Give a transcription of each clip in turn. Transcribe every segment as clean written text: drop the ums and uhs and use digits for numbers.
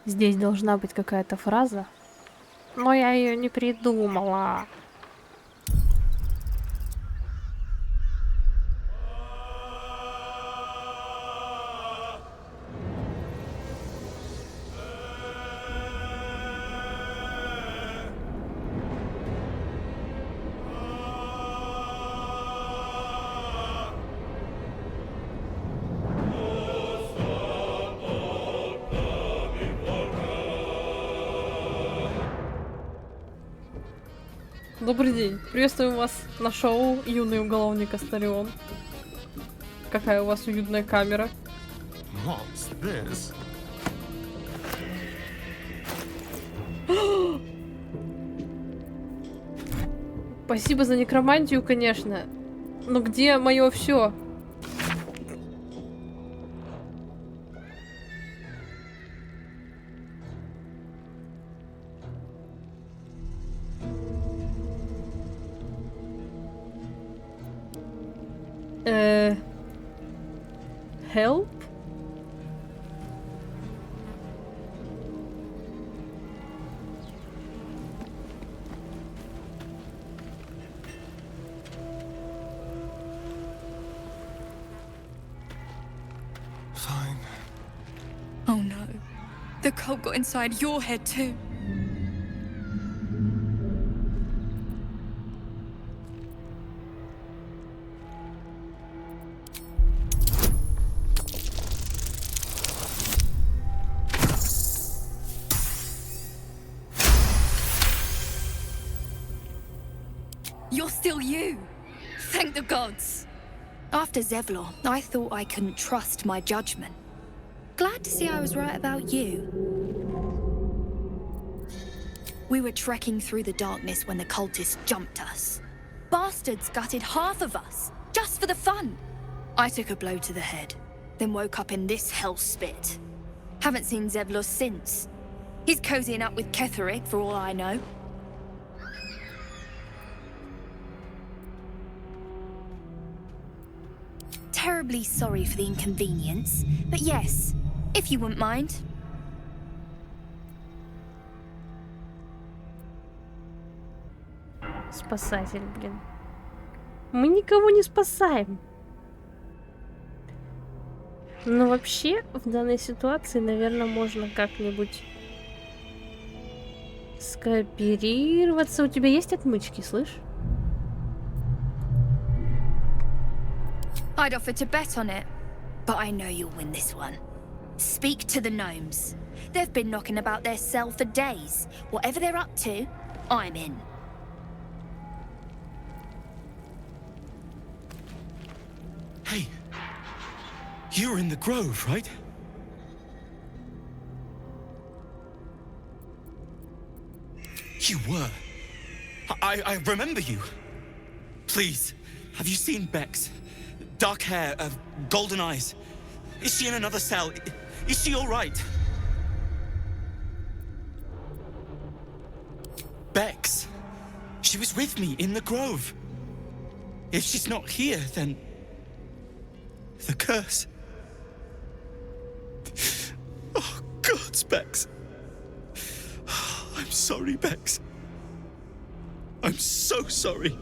Здесь должна быть какая-то фраза, но я ее не придумала. Добрый день. Приветствуем вас на шоу «Юный уголовник Астарион». Какая у вас уютная камера. What's this? Спасибо за некромантию, конечно. Но где мое все? Help? Fine. Oh no. The cult got inside your head too. You're still you. Thank the gods. After Zevlor, I thought I couldn't trust my judgment. Glad to see I was right about you. We were trekking through the darkness when the cultists jumped us. Bastards gutted half of us, just for the fun. I took a blow to the head, then woke up in this hellspit. Haven't seen Zevlor since. He's cozying up with Ketheric for all I know. Terribly sorry for the inconvenience, but yes, if you wouldn't mind. Спасатель, блин. Мы никого не спасаем. Но вообще, в данной ситуации, наверное, можно как-нибудь скооперироваться. У тебя есть отмычки, слышь? I'd offer to bet on it, but I know you'll win this one. Speak to the gnomes. They've been knocking about their cell for days. Whatever they're up to, I'm in. Hey, you were in the grove, right? You were. I remember you. Please, have you seen Bex? Dark hair, golden eyes. Is she in another cell? Is she all right? Bex. She was with me in the grove. If she's not here, then... the curse. Oh, God, Bex. I'm sorry, Bex. I'm so sorry.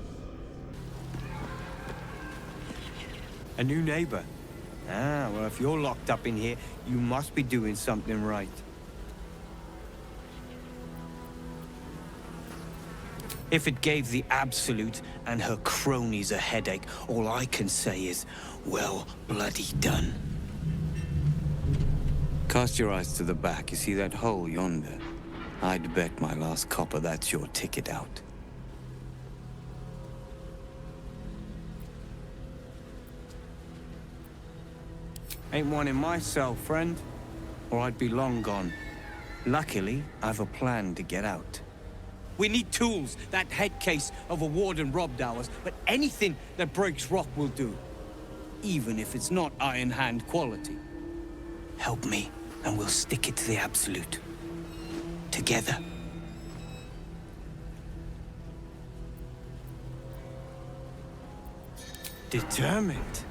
A new neighbor? Ah, well, if you're locked up in here, you must be doing something right. If it gave the Absolute and her cronies a headache, all I can say is, well, bloody done. Cast your eyes to the back. You see that hole yonder? I'd bet my last copper that's your ticket out. Ain't one in my cell, friend, or I'd be long gone. Luckily, I've a plan to get out. We need tools. That head case of a warden robbed ours, but anything that breaks rock will do. Even if it's not Iron Hand quality. Help me, and we'll stick it to the Absolute. Together. Determined.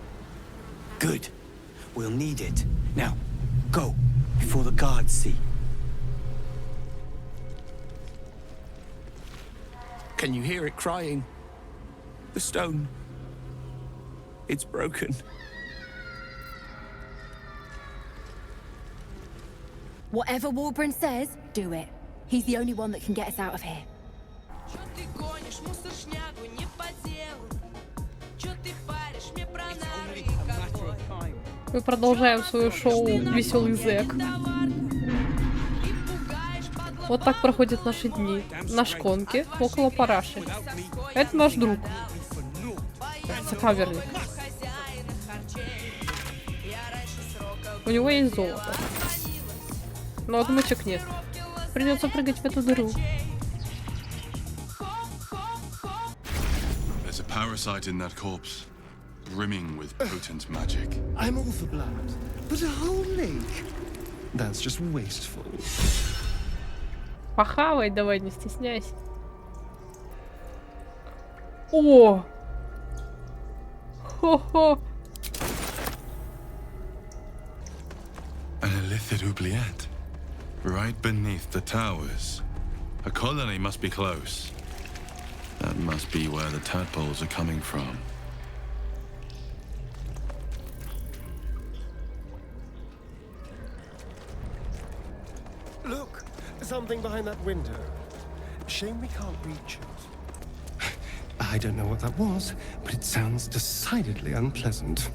Good. We'll need it. Now, go, before the guards see. Can you hear it crying? The stone. It's broken. Whatever Warburton says, do it. He's the only one that can get us out of here. Мы продолжаем свое шоу «Веселый зэк». Вот так проходят наши дни. На шконке, около параши. Это наш друг. Сокаверник. У него есть золото. Но отмычек нет. Придется прыгать в эту дыру. There's a parasite in that corpse, brimming with potent magic. I'm all for blood, but a whole lake? That's just wasteful. Похавай давай, не стесняйся. О! Хо-хо! An illithid oubliette, right beneath the towers. A colony must be close. That must be where the tadpoles are coming from. Look, something behind that window. Shame we can't reach it. I don't know what that was, but it sounds decidedly unpleasant.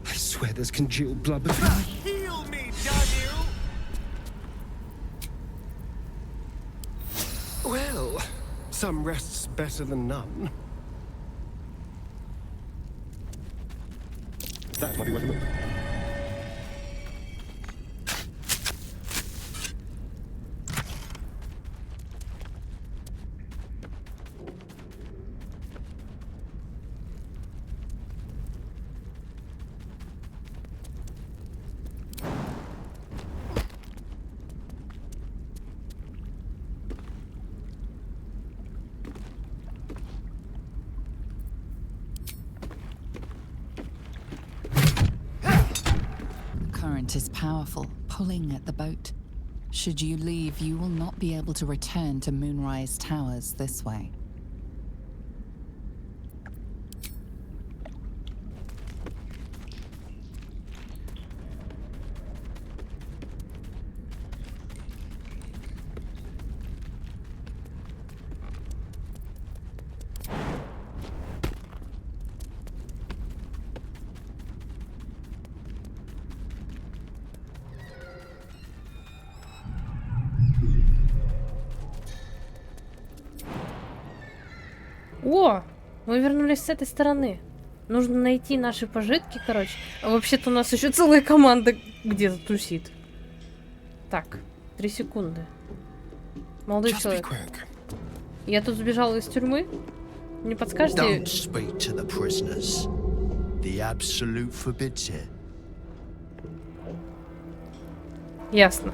I swear there's congealed blood between me. Heal me, damn you! Well, some rest's better than none. That might be worth a move. Current is powerful, pulling at the boat. Should you leave, you will not be able to return to Moonrise Towers this way. О! Мы вернулись с этой стороны. Нужно найти наши пожитки, короче. А вообще-то у нас еще целая команда где-то тусит. Так, 3 секунды. Молодой человек. Я тут сбежала из тюрьмы. Не подскажете? Don't speak to the prisoners. The absolute forbids it. Ясно.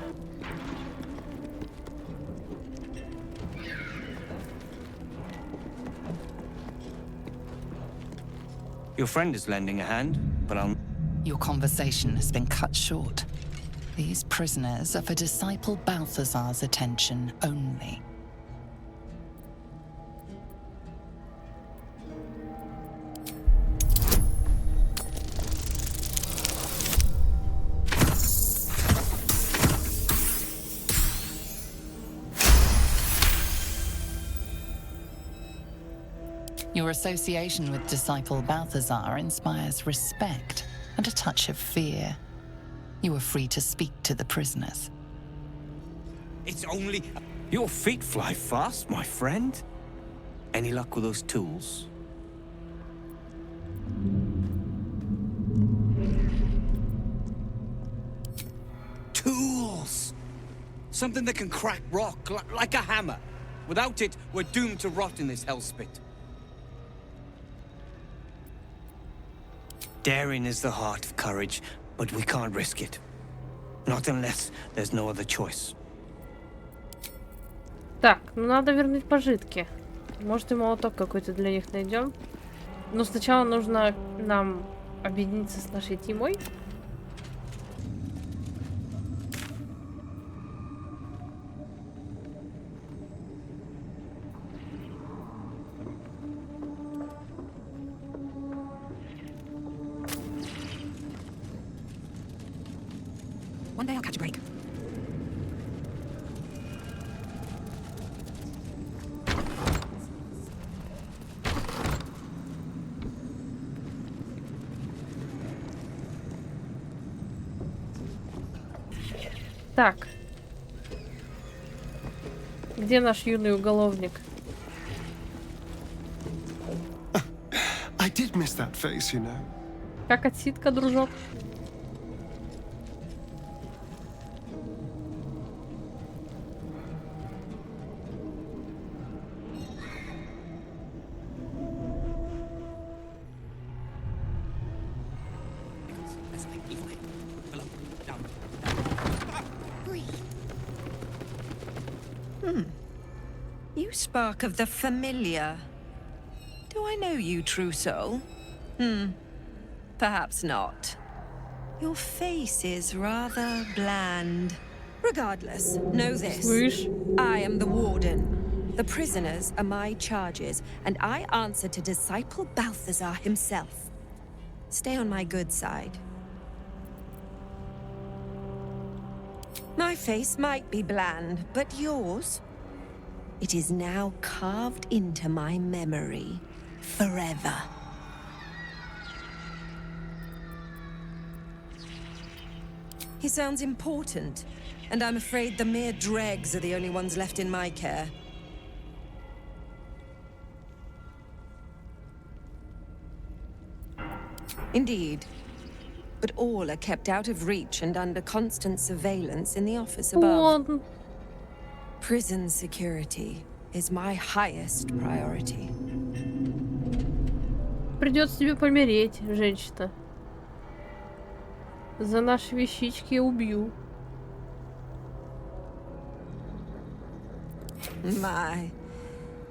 Your friend is lending a hand, but I'll... Your conversation has been cut short. These prisoners are for disciple Balthazar's attention only. Your association with disciple Balthazar inspires respect and a touch of fear. You are free to speak to the prisoners. It's only... Your feet fly fast, my friend. Any luck with those tools? Tools! Something that can crack rock, like a hammer. Without it, we're doomed to rot in this hellspit. Daring is the heart of courage, but we can't risk it. Not unless there's no other choice. Так, ну надо вернуть пожитки. Может и молоток какой-то для них найдем. Но сначала нужно нам объединиться с нашей тимой. One day I'll catch a break. Так. Где наш юный уголовник? I did miss that face, you know. Как отсидка, дружок? You spark of the familiar. Do I know you, true soul? Perhaps not. Your face is rather bland. Regardless, know this. Слышь? I am the warden. The prisoners are my charges, and I answer to disciple Balthazar himself. Stay on my good side. My face might be bland, but yours? It is now carved into my memory forever. He sounds important, and I'm afraid the mere dregs are the only ones left in my care. Indeed. But all are kept out of reach and under constant surveillance in the office above. Вон. Prison security is my highest priority. Придется тебе помереть, женщина. За наши вещички я убью. My,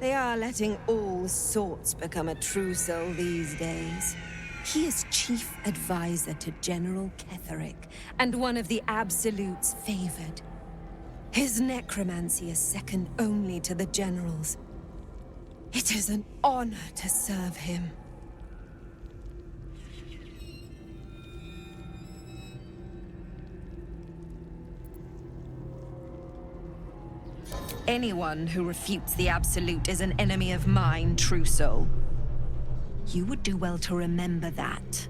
they are letting all sorts become a true soul these days. He is chief advisor to General Ketherick, and one of the Absolute's favored. His necromancy is second only to the General's. It is an honor to serve him. Anyone who refutes the Absolute is an enemy of mine, true soul. You would do well to remember that.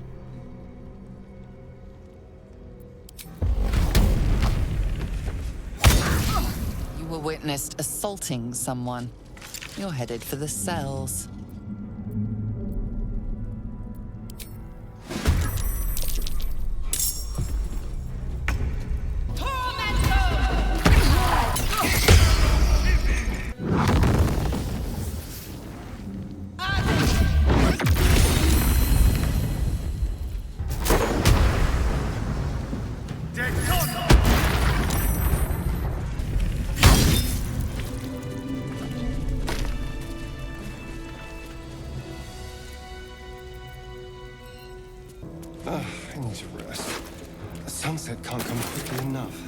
You were witnessed assaulting someone. You're headed for the cells. I need to rest. The sunset can't come quickly enough.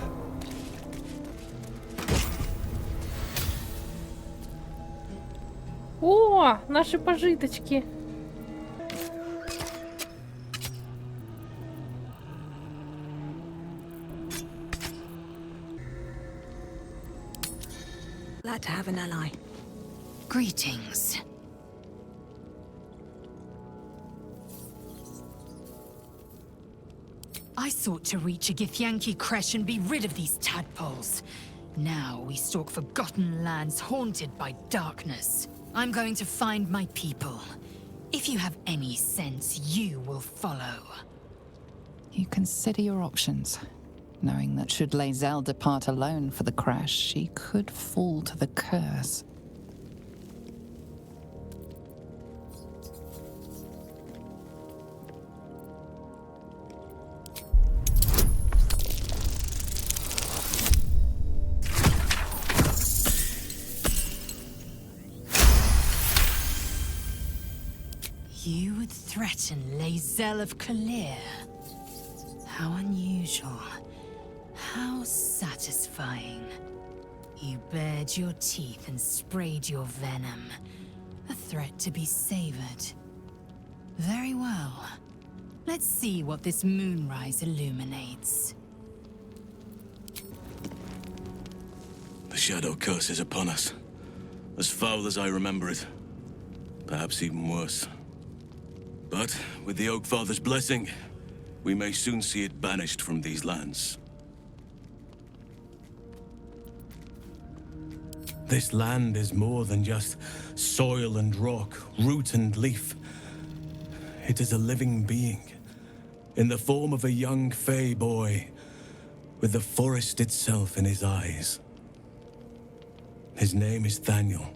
О, наши пожиточки. Glad to have an ally. Greetings. I sought to reach a Githyanki creche and be rid of these tadpoles. Now we stalk forgotten lands haunted by darkness. I'm going to find my people. If you have any sense, you will follow. You consider your options, knowing that should Lae'zel depart alone for the crash, she could fall to the curse. You would threaten Lae'zel of Kalir. How unusual. How satisfying. You bared your teeth and sprayed your venom. A threat to be savored. Very well. Let's see what this moonrise illuminates. The shadow curse is upon us. As foul as I remember it. Perhaps even worse. But with the Oak Father's blessing, we may soon see it banished from these lands. This land is more than just soil and rock, root and leaf. It is a living being, in the form of a young Fey boy, with the forest itself in his eyes. His name is Thaniel.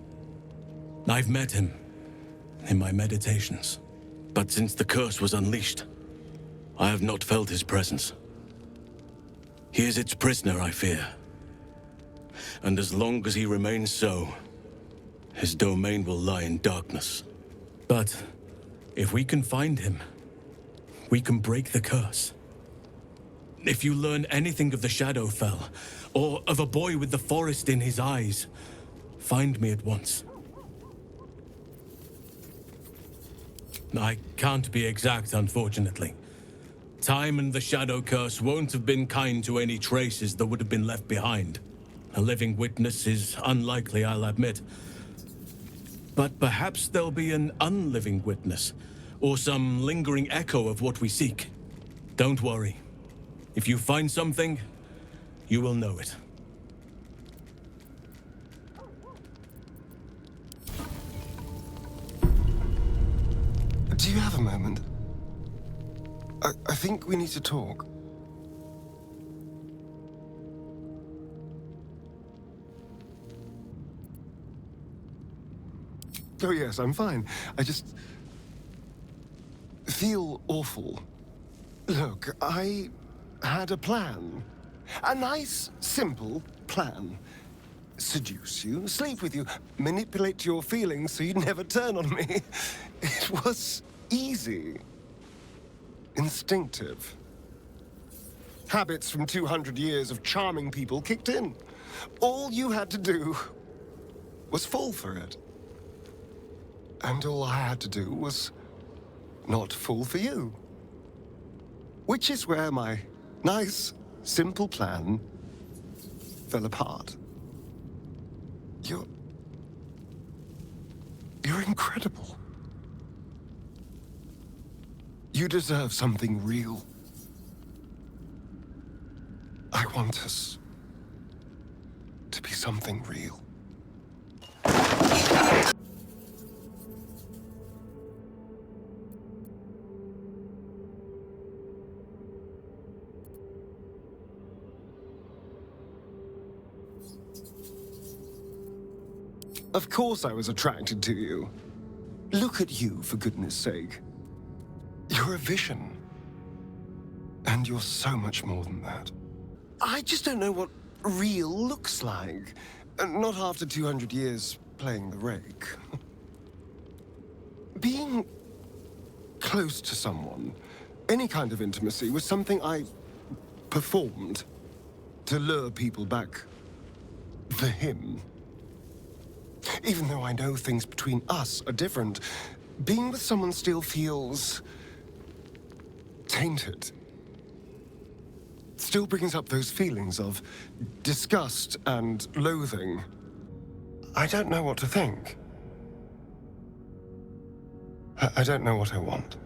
I've met him in my meditations. But since the curse was unleashed, I have not felt his presence. He is its prisoner, I fear. And as long as he remains so, his domain will lie in darkness. But if we can find him, we can break the curse. If you learn anything of the Shadowfell, or of a boy with the forest in his eyes, find me at once. I can't be exact, unfortunately. Time and the Shadow Curse won't have been kind to any traces that would have been left behind. A living witness is unlikely, I'll admit. But perhaps there'll be an unliving witness, or some lingering echo of what we seek. Don't worry. If you find something, you will know it. Do you have a moment? I think we need to talk. Oh yes, I'm fine. I just feel awful. Look, I had a plan. A nice, simple plan. Seduce you, sleep with you, manipulate your feelings so you'd never turn on me. It was easy. Instinctive. Habits from 200 years of charming people kicked in. All you had to do was fall for it. And all I had to do was not fall for you. Which is where my nice, simple plan fell apart. You're incredible. You deserve something real. I want us to be something real. Of course I was attracted to you. Look at you, for goodness sake. You're a vision. And you're so much more than that. I just don't know what real looks like. Not after 200 years playing the rake. Being close to someone, any kind of intimacy, was something I performed to lure people back for him. Even though I know things between us are different, being with someone still feels tainted. Still brings up those feelings of disgust and loathing. I don't know what to think. I don't know what I want.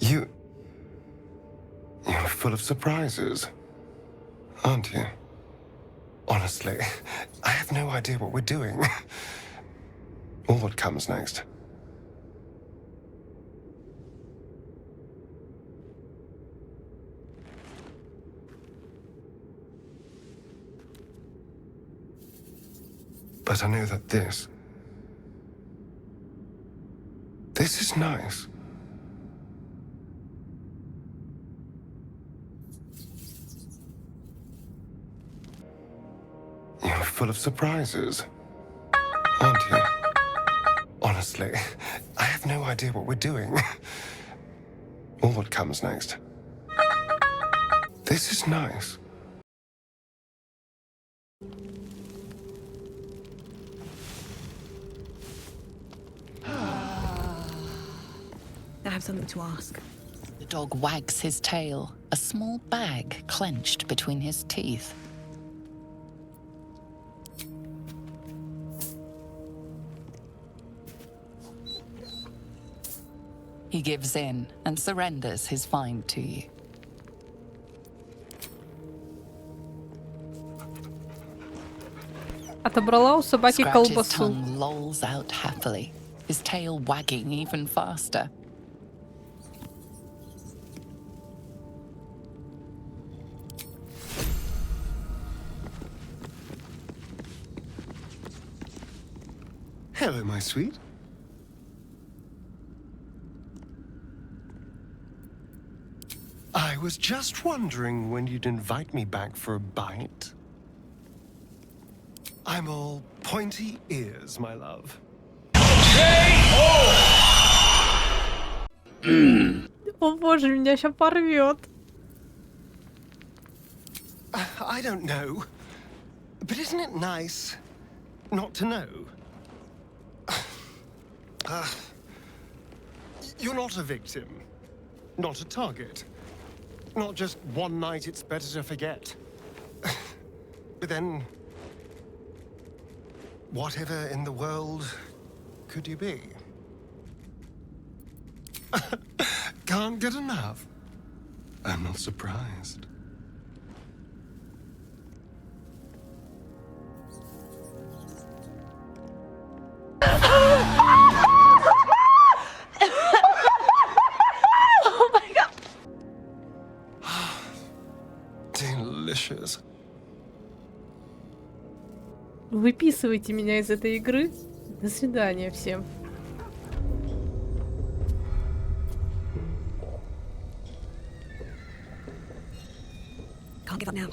You're full of surprises, aren't you? Honestly, I have no idea what we're doing. Or what comes next. But I know that this is nice. You're full of surprises, aren't you? Honestly, I have no idea what we're doing. Or what comes next. This is nice. I have something to ask. The dog wags his tail, a small bag clenched between his teeth. He gives in and surrenders his find to you. Отобрала у собаки Scratch's колбасу. tongue lolls out happily, his tail wagging even faster. Hello, my sweet. I was just wondering when you'd invite me back for a bite. I'm all pointy ears, my love. О боже, меня сейчас порвет. I don't know. But isn't it nice not to know? You're not a victim. Not a target. Not just one night it's better to forget. But then, whatever in the world could you be? Can't get enough. I'm not surprised. Oh my god. Delicious. Выписывайте меня из этой игры. До свидания всем. Can't give up now.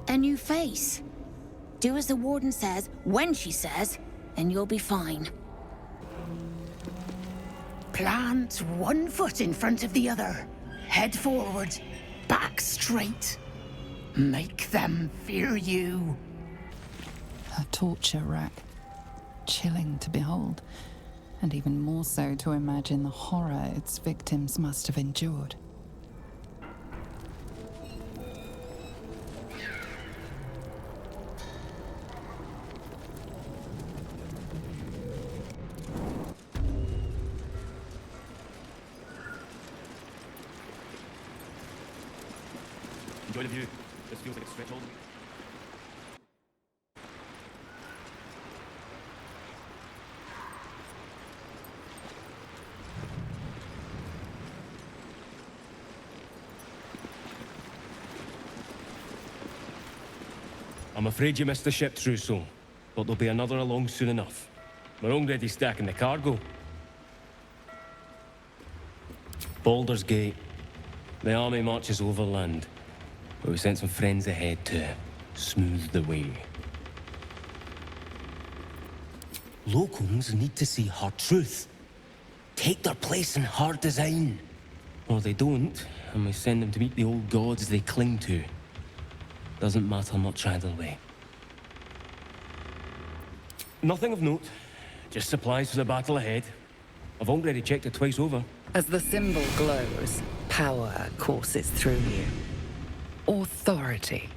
A new face. Do as the warden says, when she says, and you'll be fine. Plant one foot in front of the other. Head forward, back straight. Make them fear you. A torture rack. Chilling to behold, and even more so to imagine the horror its victims must have endured. Enjoy the view. This feels like a stretch hold. I'm afraid you missed the ship, Trousseau, but there'll be another along soon enough. We're already stacking the cargo. Baldurs Gate. The army marches overland, but we sent some friends ahead to smooth the way. Locums need to see hard truth. Take their place in hard design. Or they don't, and we send them to meet the old gods they cling to. Doesn't matter much either way. Nothing of note. Just supplies for the battle ahead. I've already checked it twice over. As the symbol glows, power courses through you. Authority.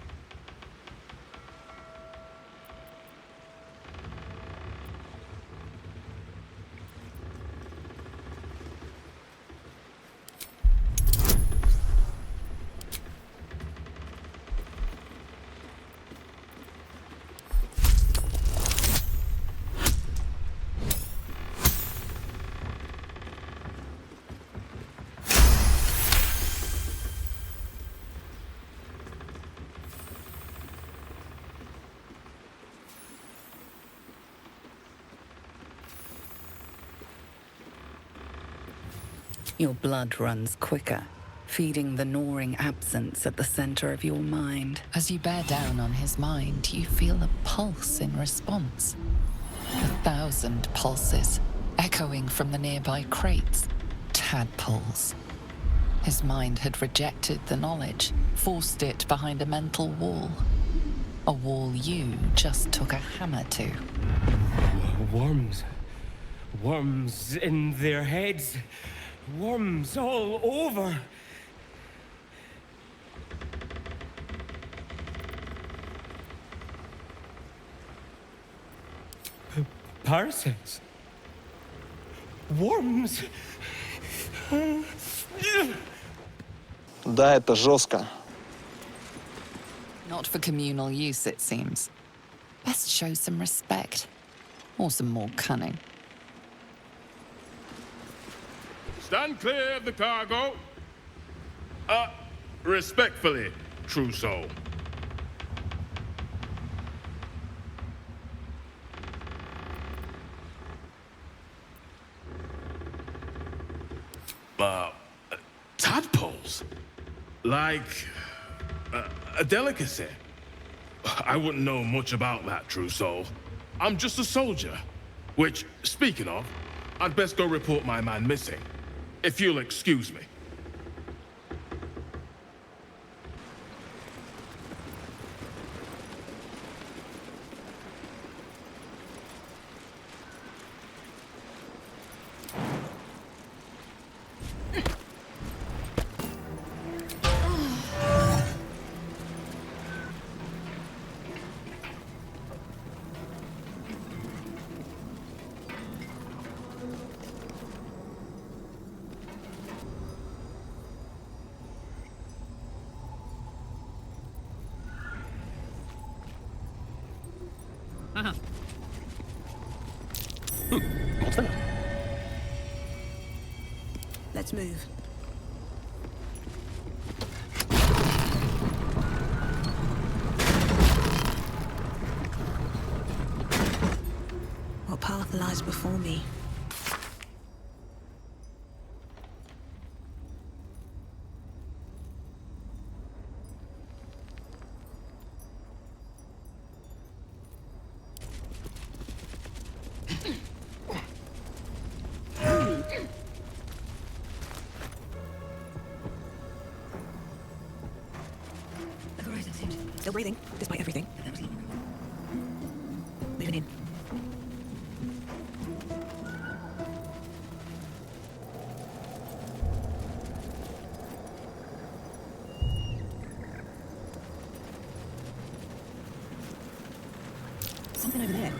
Your blood runs quicker, feeding the gnawing absence at the center of your mind. As you bear down on his mind, you feel a pulse in response. 1,000 pulses, echoing from the nearby crates. Tadpoles. His mind had rejected the knowledge, forced it behind a mental wall. A wall you just took a hammer to. Worms. Worms in their heads. Worms all over. Parasites. Worms. Да, это жестко. Not for communal use, it seems. Best show some respect. Or some more cunning. Stand clear of the cargo. Respectfully, true soul. Tadpoles? Like a delicacy? I wouldn't know much about that, true soul. I'm just a soldier. Which, speaking of, I'd best go report my man missing. If you'll excuse me. Let's move. What path lies before me? Still breathing, despite everything. Moving in. Something over there.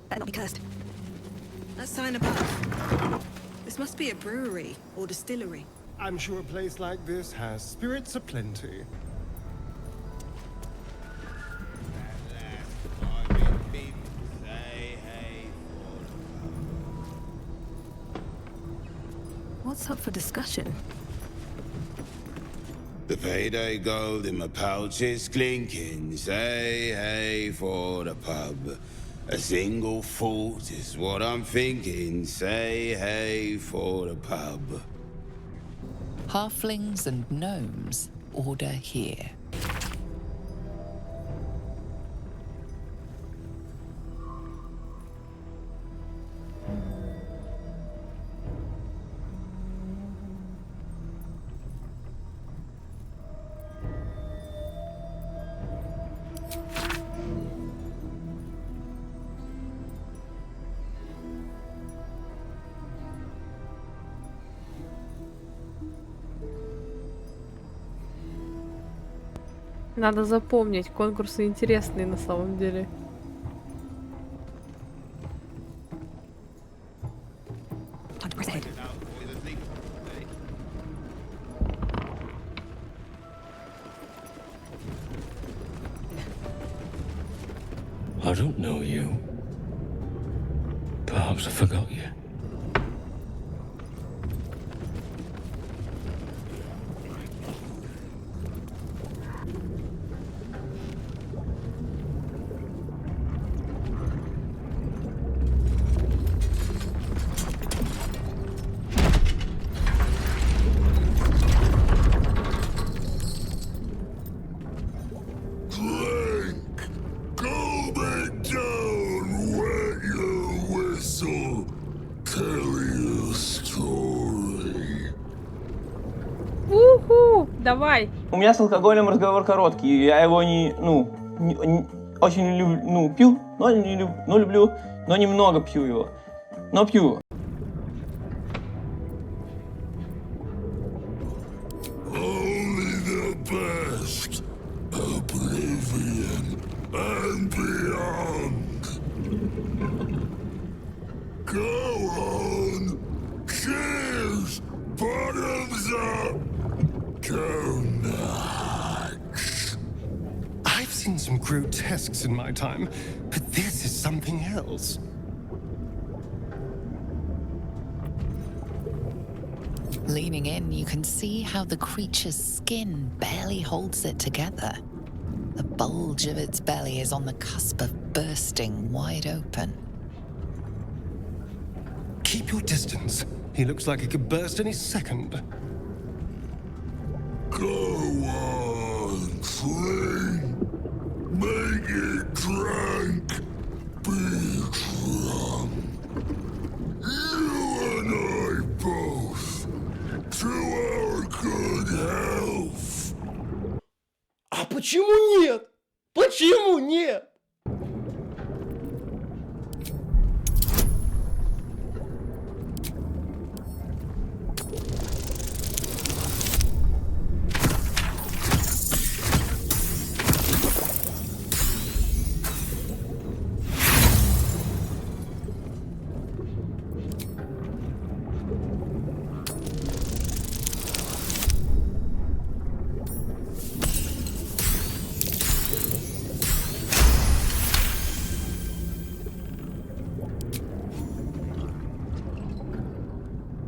Better not be cursed. That sign above. This must be a brewery or distillery. I'm sure a place like this has spirits aplenty. What's up for discussion? The payday gold in my pouch is clinking. Say hey for the pub. A single thought is what I'm thinking. Say hey for the pub. Halflings and gnomes order here. Надо запомнить, конкурсы интересные на самом деле. I don't know you. Perhaps I forgot you. Уху! Давай! У меня с алкоголем разговор короткий. Я его очень люблю, пью, но не люблю, люблю, но немного пью его. Но пью. I've seen some grotesques in my time, but this is something else. Leaning in, you can see how the creature's skin barely holds it together. The bulge of its belly is on the cusp of bursting wide open. Keep your distance. He looks like he could burst any second. Go on, drink. Make it drunk. Be drunk. You and I both. To our good health. А почему нет? Почему нет?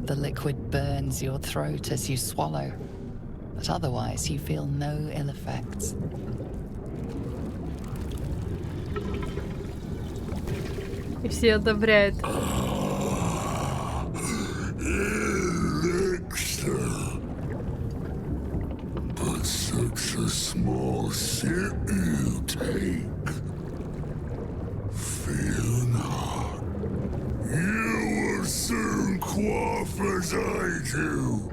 The liquid burns your throat as you swallow, but otherwise you feel no ill effects. И все одобряют. Elixir. But such a small sip you take. Fear not. You will soon quaff as I do.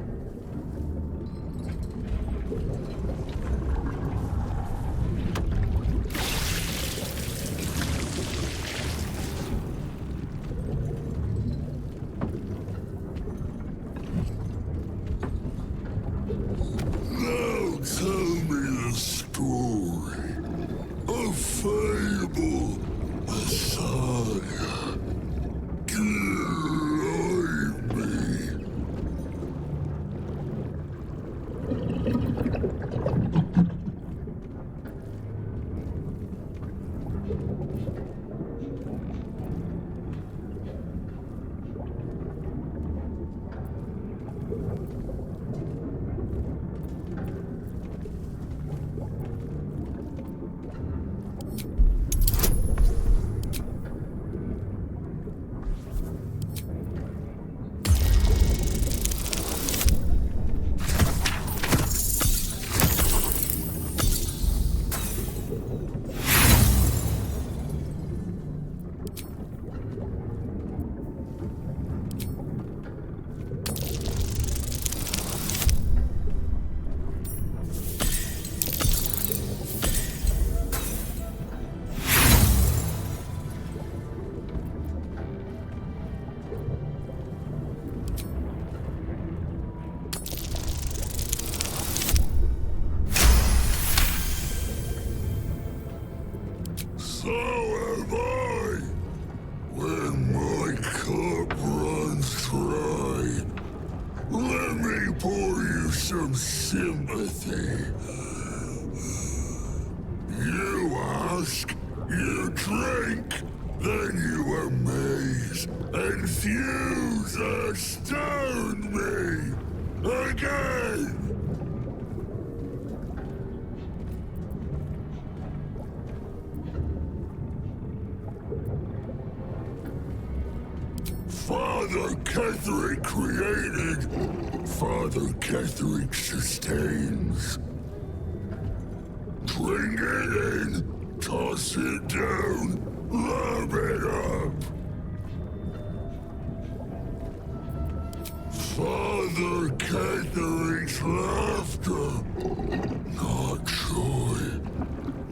Now tell me the story. A fable, a saga. Delight me. some sympathy. You ask, you drink, then you amaze, enthuse, astound me again. Father Ketherick created, Father Ketherick sustains. Drink it in, toss it down, lap it up. Father Ketherick's laughter, not joy,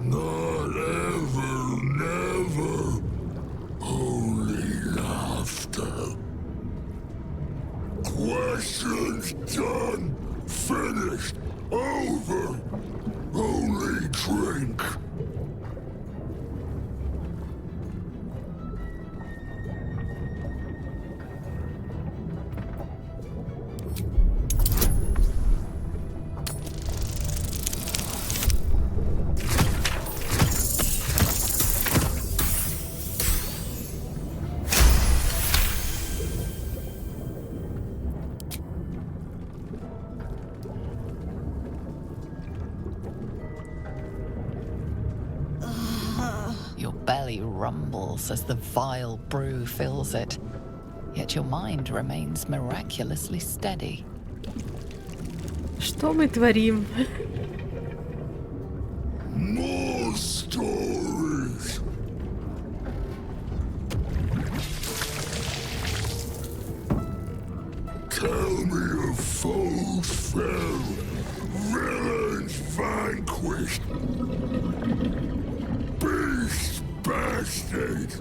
not ever, never, only laughter. Questions done, finished, over, only drink. Your belly rumbles as the vile brew fills it, yet your mind remains miraculously steady. Что мы творим? More stories. Tell me of foes fell, villains vanquished, beasts bastard.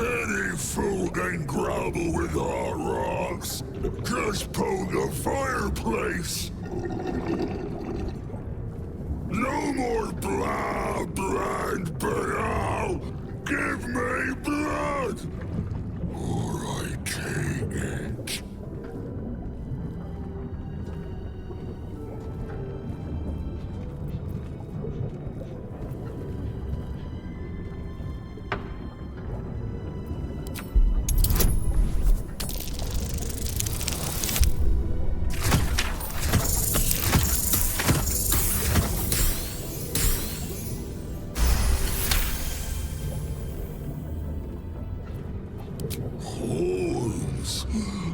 Any fool can grapple with hot rocks. Just poke a fireplace. No more blah, blind banal. Give me blood, or I take it. Horns,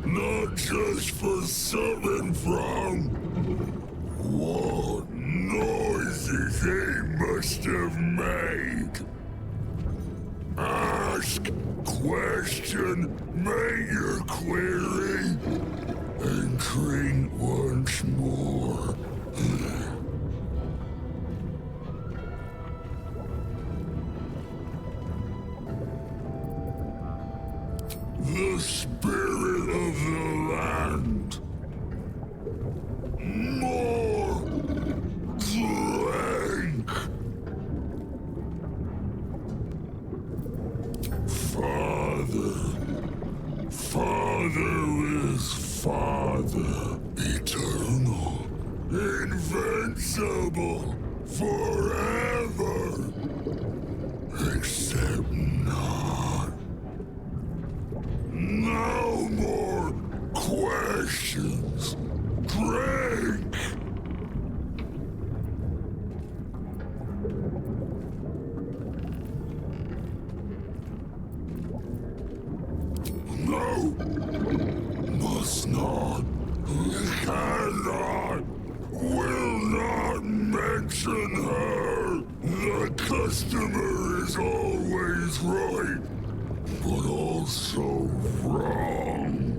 not just for summon from. What noises they must have made. Ask, question, make your query, and drink once more. The spirit of the land. More drink. Father is Father. Eternal. Invincible. Forever. Except not. No more questions. Drink! No! Must not. Cannot. Will not mention her. The customer is always right. but also wrong.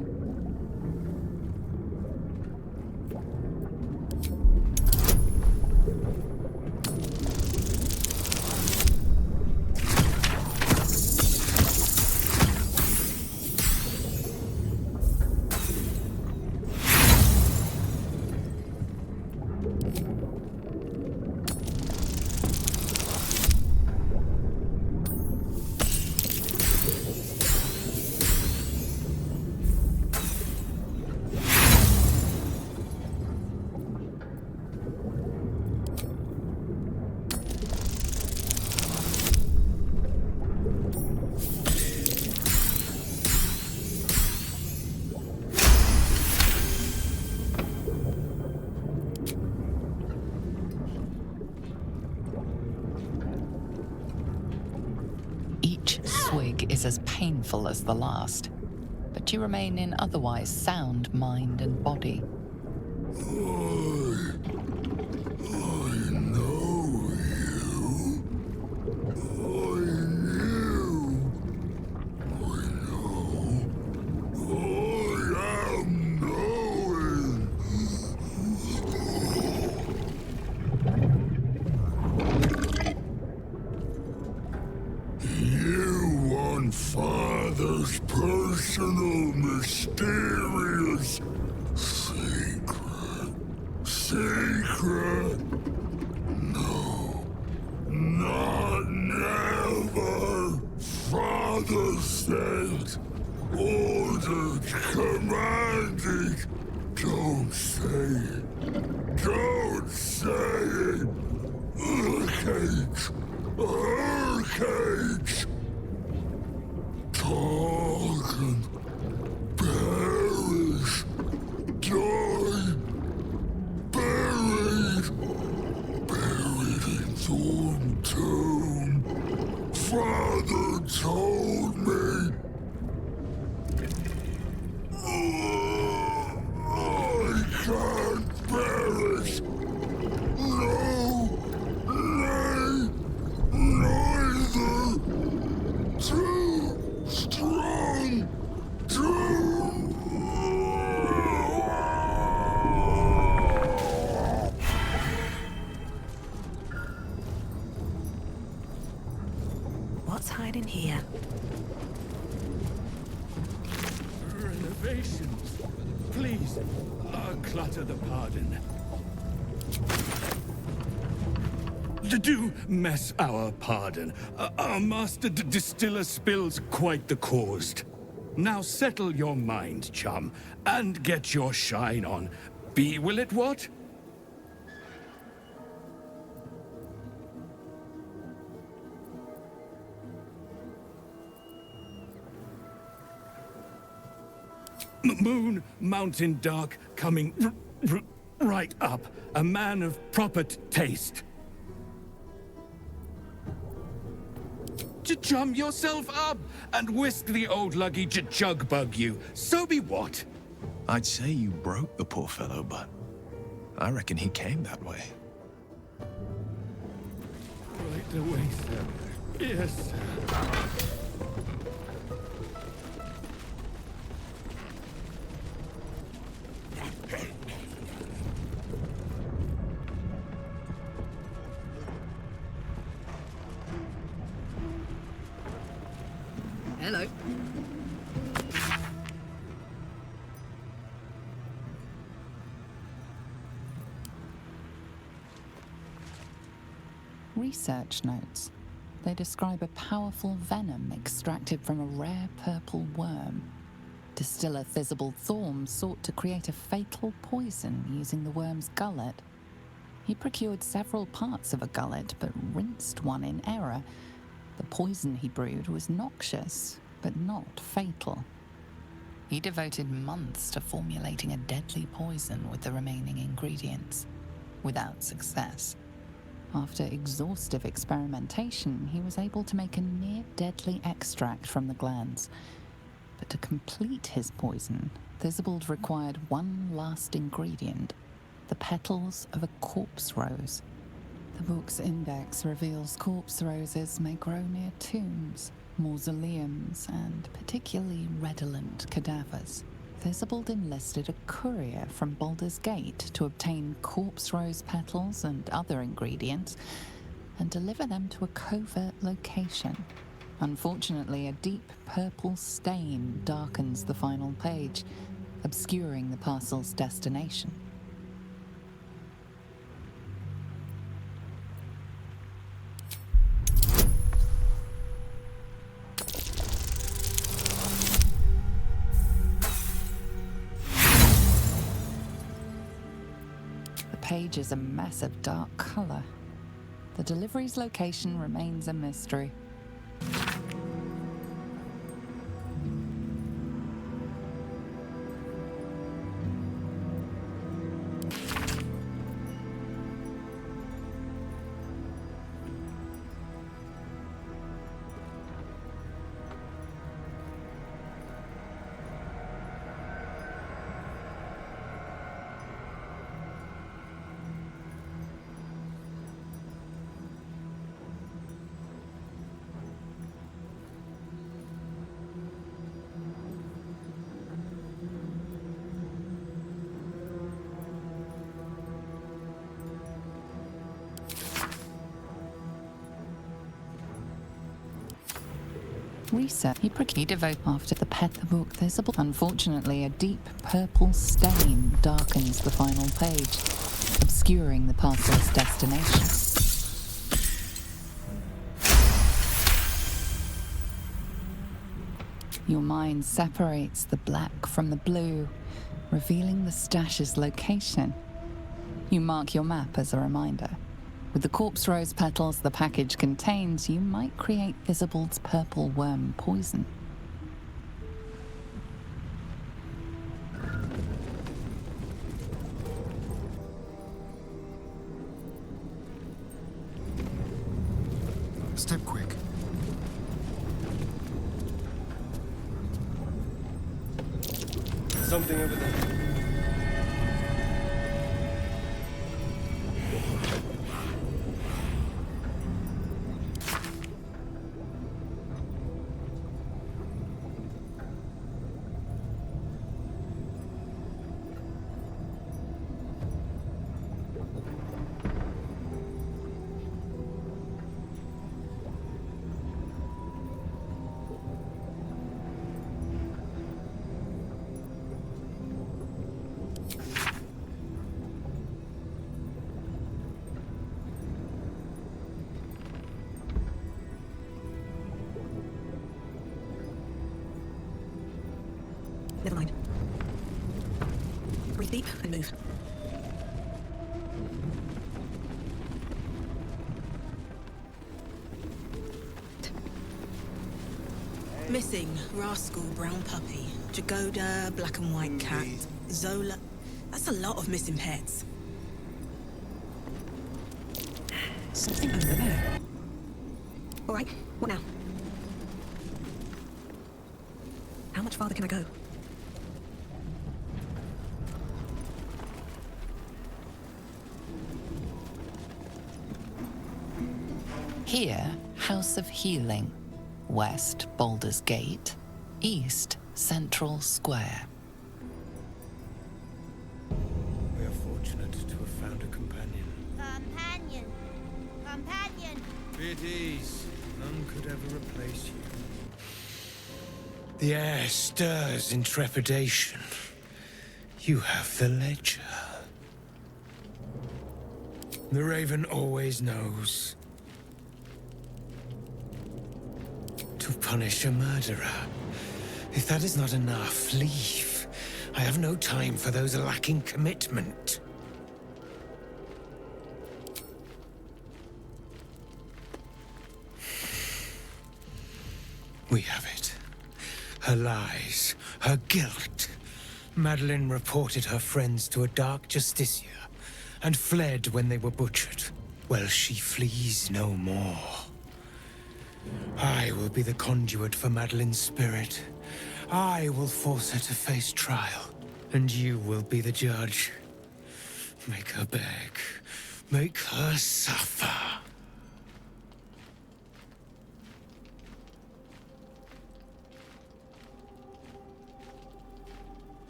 Each swig is as painful as the last, but you remain in otherwise sound mind and body. Father's personal, mysterious secret. Secret? No. Not never. Father said, ordered, commanded. Don't say it. Don't say it. Earthquakes. Earthquakes. Talk and perish, die, buried in Thorn Tomb. Father told me. I can't perish. No, nay, neither. Too strong. What's hiding here? Renovations. Please, clutter the pardon. Do mess our pardon. Our master distiller spills quite the cause. Now settle your mind, chum, and get your shine on. Be will it what? Moon, mountain dark, coming right up. A man of proper taste. Chum yourself up and whisk the old luggy jug bug you. So be what? I'd say you broke the poor fellow, but I reckon he came that way. Right away, sir. Yes, sir. Hello. Research notes. They describe a powerful venom extracted from a rare purple worm. Distiller Thizabald Thorm sought to create a fatal poison using the worm's gullet. He procured several parts of a gullet, but rinsed one in error. The poison he brewed was noxious, but not fatal. He devoted months to formulating a deadly poison with the remaining ingredients, without success. After exhaustive experimentation, he was able to make a near-deadly extract from the glands. But to complete his poison, Thizabald required one last ingredient, the petals of a corpse rose. The book's index reveals corpse roses may grow near tombs, mausoleums, and particularly redolent cadavers, Theobald enlisted a courier from Baldur's Gate to obtain corpse rose petals and other ingredients and deliver them to a covert location. Unfortunately, a deep purple stain darkens the final page, obscuring the parcel's destination. The page is a massive dark color. The delivery's location remains a mystery. Research. He devote after the pet the book. Unfortunately, a deep purple stain darkens the final page, obscuring the parcel's destination. Your mind separates the black from the blue, revealing the stash's location. You mark your map as a reminder. With the corpse rose petals the package contains, you might create Theobald's purple worm poison. Step quick. Something over there. Never mind. Breathe deep and move. Missing, rascal, brown puppy, Jagoda, black and white cat, Zola. That's a lot of missing pets. Something over there. All right, what now? How much farther can I go? Here, House of Healing. West, Baldur's Gate. East, Central Square. We are fortunate to have found a companion. Companion. Companion. Be at ease. None could ever replace you. The air stirs in trepidation. You have the ledger. The Raven always knows. To punish a murderer. If that is not enough, leave. I have no time for those lacking commitment. We have it. Her lies, her guilt. Madeline reported her friends to a dark justiciar and fled when they were butchered. Well, she flees no more. I will be the conduit for Madeline's spirit. I will force her to face trial, and you will be the judge. Make her beg. Make her suffer.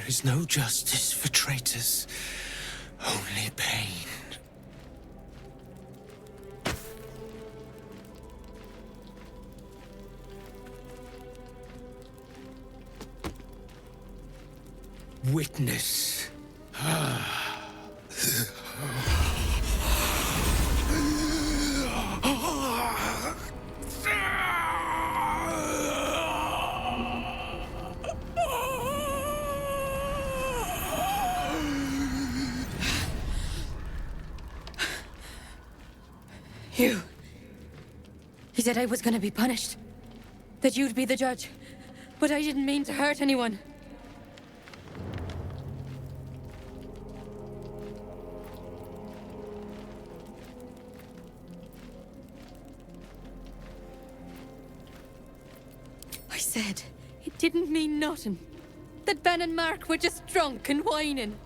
is no justice for traitors, only pain. Witness. He said I was gonna be punished. That you'd be the judge. But I didn't mean to hurt anyone. I said it didn't mean nothing. That Ben and Mark were just drunk and whining.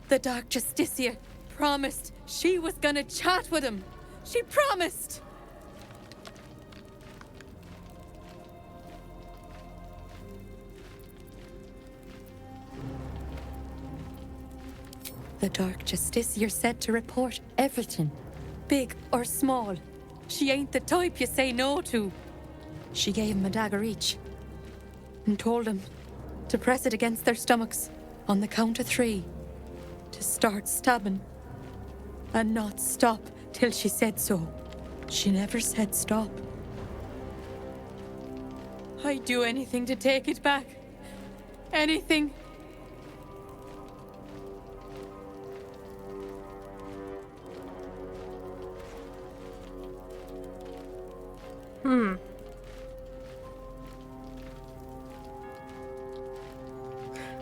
The Dark Justicia promised she was gonna chat with him. She promised! The Dark Justicia said to report everything, big or small. She ain't the type you say no to. She gave him a dagger each and told them to press it against their stomachs on the count of 3 to start stabbing and not stop till she said so. She never said stop. I'd do anything to take it back. Anything.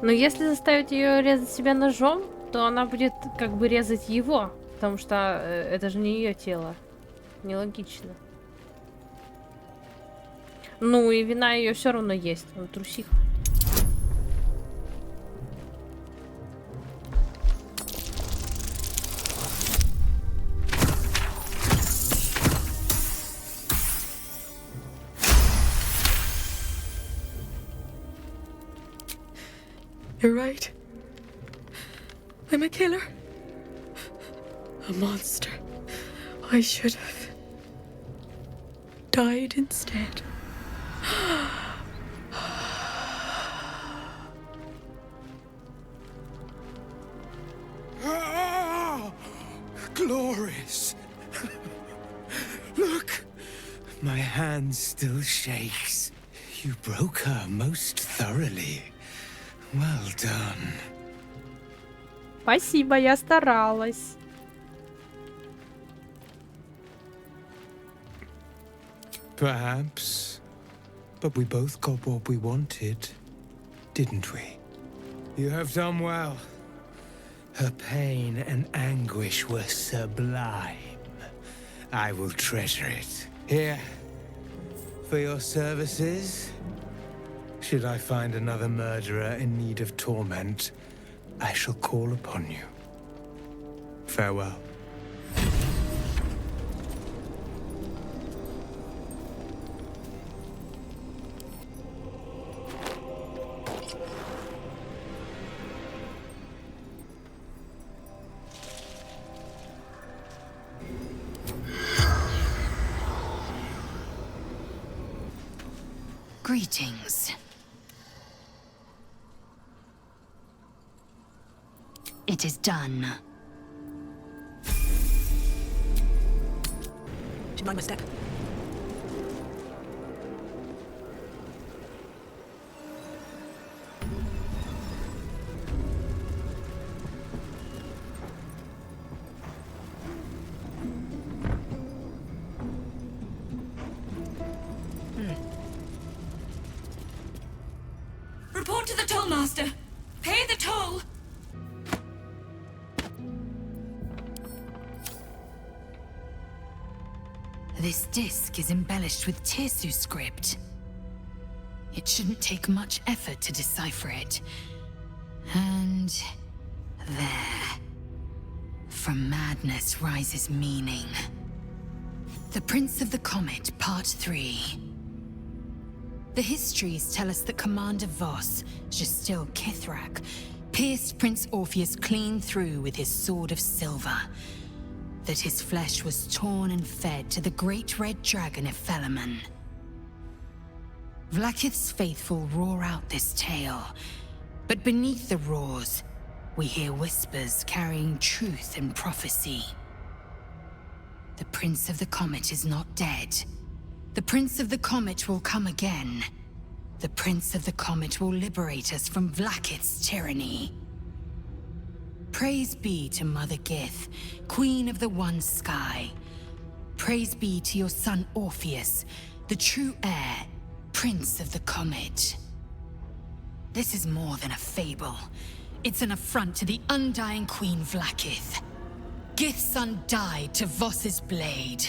Но если заставить ее резать себя ножом, то она будет как бы резать его, потому что это же не ее тело. Нелогично. Ну и вина ее все равно есть, он трусиха. You're right. I'm a killer. A monster. I should have died instead. Glorious. Look, my hand still shakes. You broke her most thoroughly. Well done. Спасибо, я старалась. Perhaps. But we both got what we wanted, didn't we? You have done well. Her pain and anguish were sublime. I will treasure it. Here, for your services. Should I find another murderer in need of torment, I shall call upon you. Farewell. Greetings. It is done. Do you mind my step? Report to the tollmaster. Pay the toll. This disc is embellished with Tirsu script. It shouldn't take much effort to decipher it. And there. From madness rises meaning. The Prince of the Comet, Part 3. The histories tell us that Commander Voss, Justil Kithrak, pierced Prince Orpheus clean through with his sword of silver. That his flesh was torn and fed to the great red dragon Ephelaman. Vlaakith's faithful roar out this tale, but beneath the roars, we hear whispers carrying truth and prophecy. The Prince of the Comet is not dead. The Prince of the Comet will come again. The Prince of the Comet will liberate us from Vlaakith's tyranny. Praise be to Mother Gith, Queen of the One Sky. Praise be to your son Orpheus, the true heir, Prince of the Comet. This is more than a fable. It's an affront to the undying Queen Vlaakith. Gith's son died to Voss's blade.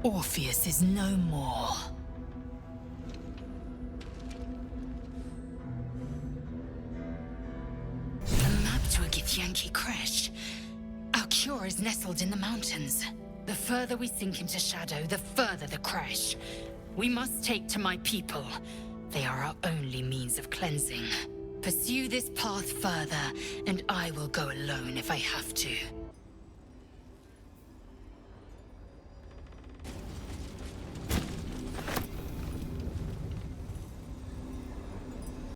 Orpheus is no more. A map to a Githyanki crash. Our cure is nestled in the mountains. The further we sink into shadow, the further the crash. We must take to my people. They are our only means of cleansing. Pursue this path further, and I will go alone if I have to.